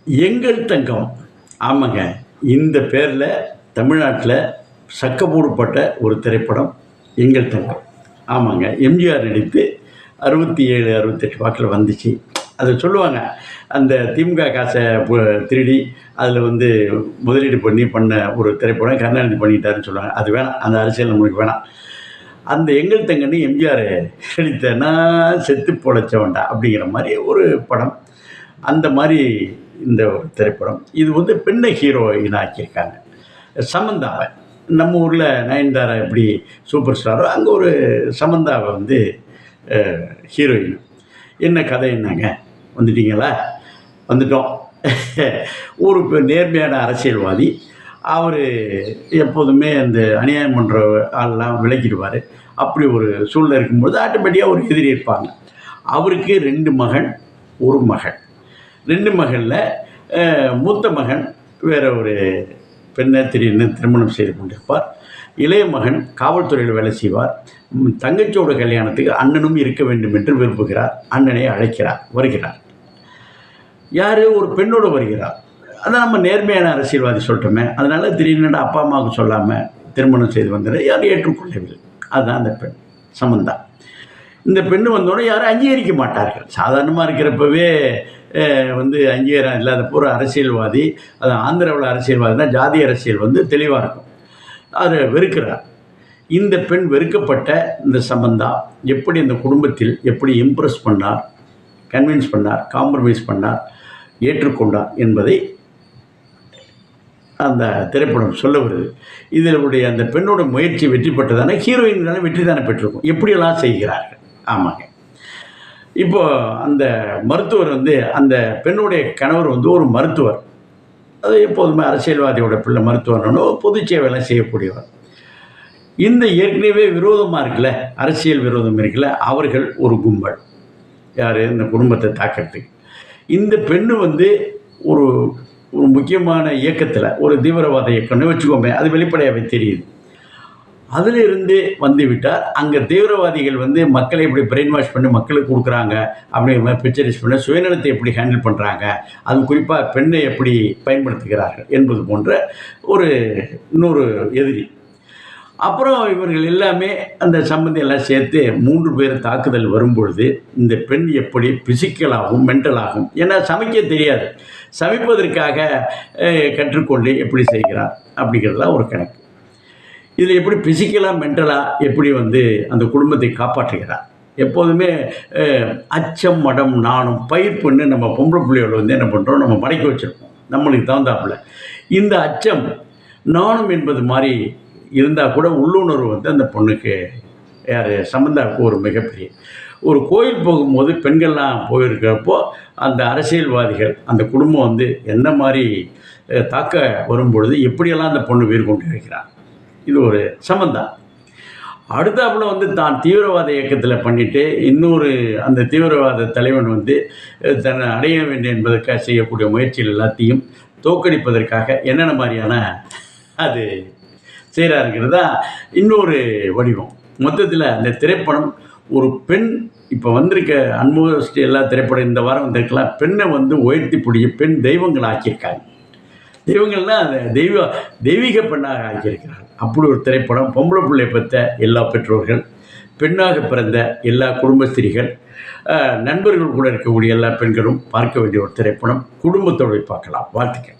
எங்கள் தங்கம். ஆமாங்க. இந்த பேரில் தமிழ்நாட்டில் சக்கப்போடுப்பட்ட ஒரு திரைப்படம் எங்கள் தங்கம். ஆமாங்க. எம்ஜிஆர் நடித்து 67, 68 வாக்கில் வந்துச்சு. அதை சொல்லுவாங்க, அந்த திமுக காசை திருடி அதில் வந்து முதலீடு பண்ண ஒரு திரைப்படம் கருணாநிதி பண்ணிட்டாருன்னு சொல்லுவாங்க. அது வேணாம், அந்த அரசியல் நம்மளுக்கு வேணாம். அந்த எங்கள் தங்கன்னு எம்ஜிஆர் நடித்தனா செத்து பொழைச்சவன்டா அப்படிங்கிற மாதிரி ஒரு படம். அந்த மாதிரி இந்த ஒரு திரைப்படம். இது வந்து பெண்ணை ஹீரோயின் ஆக்கியிருக்காங்க. சமந்தாவை நம்ம ஊரில் நயன்தாரா எப்படி சூப்பர் ஸ்டாரோ அங்கே ஒரு சமந்தாவை வந்து ஹீரோயின். என்ன கதை என்னங்க? வந்துட்டீங்களா? வந்துட்டோம். ஒரு நேர்மையான அரசியல்வாதி. அவர் எப்போதுமே அந்த அநியாயம் பண்ணுற ஆள்லாம் விலக்கிடுவார். அப்படி ஒரு சூழ்நிலை இருக்கும்போது ஆட்டோமேட்டிக்காக ஒரு எதிரி இருப்பாங்க. அவருக்கு 2 மகன், 1 மகள். 2 மகளில் மூத்த மகன் வேற ஒரு பெண்ணை திடீர்னு திருமணம் செய்து கொண்டிருப்பார். இளைய மகன் காவல்துறையில் வேலை செய்வார். தங்கச்சியோட கல்யாணத்துக்கு அண்ணனும் இருக்க வேண்டும் என்று விரும்புகிறார். அண்ணனை வருகிறார். யார்? ஒரு பெண்ணோடு வருகிறார். அதான் நம்ம நேர்மையான அரசியல்வாதி சொல்லிட்டோமே. அதனால் திடீர்னு அப்பா அம்மாவுக்கு சொல்லாமல் திருமணம் செய்து வந்ததை யாரும் ஏற்றுக்கொள்ளவில்லை. அதுதான் அந்த பெண் சமந்தா. இந்த பெண்ணு வந்தோடனே யாரும் அங்கீகரிக்க மாட்டார்கள். சாதாரணமாக இருக்கிறப்பவே வந்து அங்கீகாரம் இல்லாத ஒரு அரசியல்வாதி, அது ஆந்திராவில் அரசியல்வாதினா ஜாதி அரசியல் வந்து தெளிவாக இருக்கும். அதை வெறுக்கிறார். இந்த பெண் வெறுக்கப்பட்ட இந்த சமந்தா எப்படி இந்த குடும்பத்தில் எப்படி இம்ப்ரெஸ் பண்ணார், கன்வின்ஸ் பண்ணார், காம்ப்ரமைஸ் பண்ணார், ஏற்றுக்கொண்டார் என்பதை அந்த திரைப்படம் சொல்ல வருது. இதனுடைய அந்த பெண்ணோட முயற்சி வெற்றி பெற்றதானே, ஹீரோயின்களால் வெற்றி தானே பெற்றிருக்கும். எப்படியெல்லாம் செய்கிறார்கள். ஆமாங்க. இப்போது அந்த மருத்துவர் வந்து அந்த பெண்ணுடைய கணவர் வந்து ஒரு மருத்துவர். அது எப்போதுமே அரசியல்வாதியோட பிள்ளை மருத்துவர்னோ பொது சேவையெல்லாம் செய்யக்கூடியவர். இந்த ஏற்கனவே விரோதமாக இருக்குல்ல, அரசியல் விரோதம் இருக்குல்ல, அவர்கள் ஒரு கும்பல். யார்? இந்த குடும்பத்தை தாக்கிறதுக்கு. இந்த பெண்ணு வந்து ஒரு ஒரு முக்கியமான இயக்கத்தில், ஒரு தீவிரவாத இயக்கம்னு வச்சுக்கோமே, அது வெளிப்படையாகவே தெரியுது. அதிலிருந்து வந்து விட்டால் அங்கே தீவிரவாதிகள் வந்து மக்களை எப்படி பிரெயின் வாஷ் பண்ணி மக்களுக்கு கொடுக்குறாங்க அப்படிங்கிற மாதிரி பிக்சரைஸ் பண்ண, சுயநலத்தை எப்படி ஹேண்டில் பண்ணுறாங்க, அது குறிப்பாக பெண்ணை எப்படி பயன்படுத்துகிறார்கள் என்பது போன்ற ஒரு இன்னொரு எதிரி. அப்புறம் இவர்கள் எல்லாமே அந்த சம்பந்தி எல்லாம் சேர்த்து 3 பேர் தாக்குதல் வரும்பொழுது இந்த பெண் எப்படி பிசிக்கலாகவும் மென்டலாகவும், ஏன்னா சமைக்க தெரியாது, சமைப்பதற்காக கற்றுக்கொண்டு எப்படி செய்கிறார் அப்படிங்கிறதுலாம் ஒரு கணக்கு. இதில் எப்படி பிசிக்கலாக மென்டலாக எப்படி வந்து அந்த குடும்பத்தை காப்பாற்றுகிறார். எப்போதுமே அச்சம் மடம் நாணம் பயிர்ப்புன்னு நம்ம பொம்பளை பிள்ளையோட வந்து என்ன பண்ணுறோம், நம்ம மடக்கி வச்சுருப்போம் நம்மளுக்கு தகுந்தாப்புல. இந்த அச்சம் நாணம் என்பது மாதிரி இருந்தால் கூட உள்ளுணர்வு வந்து அந்த பொண்ணுக்கு, யார், சம்பந்தாவுக்கு ஒரு மிகப்பெரிய ஒரு கோயில் போகும்போது பெண்கள்லாம் போயிருக்கிறப்போ அந்த அரசியல்வாதிகள் அந்த குடும்பம் வந்து என்ன மாதிரி தாக்க வரும்பொழுது எப்படியெல்லாம் அந்த பொண்ணு வீர் கொண்டு இருக்கிறார். இது ஒரு சம்பந்தா. அடுத்தாப்புல வந்து தான் தீவிரவாத இயக்கத்தில் பண்ணிவிட்டு இன்னொரு அந்த தீவிரவாத தலைவன் வந்து தன்னை அடைய வேண்டும் என்பதற்காக செய்யக்கூடிய முயற்சிகள் எல்லாத்தையும் தோற்கடிப்பதற்காக என்னென்ன மாதிரியான அது செய்கிறாருங்கிறது தான் இன்னொரு வடிவம். மொத்தத்தில் அந்த திரைப்படம் ஒரு பெண் இப்போ வந்திருக்க ஆல்மோஸ்ட் எல்லா திரைப்படம் இந்த வாரம் வந்திருக்கலாம், பெண்ணை வந்து உயர்த்தி பிடிக்க பெண் தெய்வங்கள் ஆக்கியிருக்காங்க. தெய்வங்கள்னால் அந்த தெய்வீக பெண்ணாக ஆக்கியிருக்கிறார்கள். அப்படி ஒரு திரைப்படம். பொம்பளை பிள்ளை பெற்ற எல்லா பெற்றோர்கள், பெண்ணாக பிறந்த எல்லா குடும்பஸ்திரிகள், நண்பர்கள் கூட இருக்கக்கூடிய எல்லா பெண்களும் பார்க்க வேண்டிய ஒரு திரைப்படம். குடும்பத்தோடு பார்க்கலாம். வாழ்த்துக்கள்.